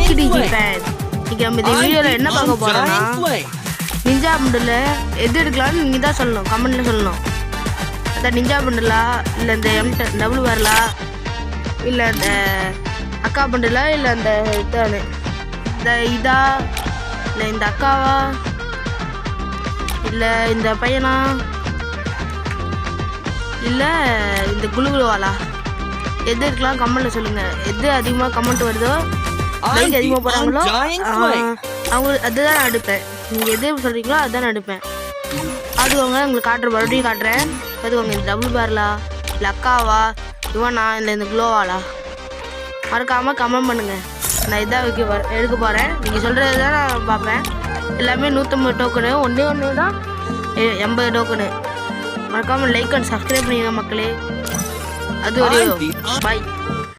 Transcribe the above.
டிஜி fan. இன்னைக்கு நம்ம இந்த வீடியோவில் என்ன பார்க்க போகிறோம்னா நிஞ்சா பண்டில் எது எடுக்கலாம்னு நீங்கள் தான் சொல்லணும், கமெண்ட்டில் சொல்லணும். அதான் நிஞ்சா பண்டிலா, இல்லை இந்த டபுள் வரலா, இல்லை இந்த அக்கா பண்டிலா, இல்லை இந்த இதானு இந்த இதா, இல்லை இந்த அக்காவா, இல்லை இந்த பையனா, இல்லை இந்த குழுகுழுவாலா, எது இருக்கலாம் கமெண்ட்டில் சொல்லுங்கள். எது அதிகமாக கமெண்ட் வருதோ, லைக் அதிகமாக போகிறாங்களோ அவங்க அதுதான் நான் எடுப்பேன். நீங்கள் எது சொல்கிறீங்களோ அதுதான் நான் எடுப்பேன். அதுவங்க உங்களுக்கு காட்டுற மறுபடியும் காட்டுறேன். அதுவங்க இந்த டபுள் பேர்லா, இல்லை அக்காவா, இவனா, இல்லை இந்த குளோவாலா, மறக்காமல் கமெண்ட் பண்ணுங்கள். நான் இதான் எடுக்க போகிறேன். நீங்கள் சொல்கிறது தான் நான் பார்ப்பேன். எல்லாமே 150 டோக்கனு, ஒன்று தான் 80 டோக்கனு. மறக்காமல் லைக் அண்ட் சப்ஸ்கிரைப் பண்ணிடுங்க மக்களே. அது வரையும் பாய்.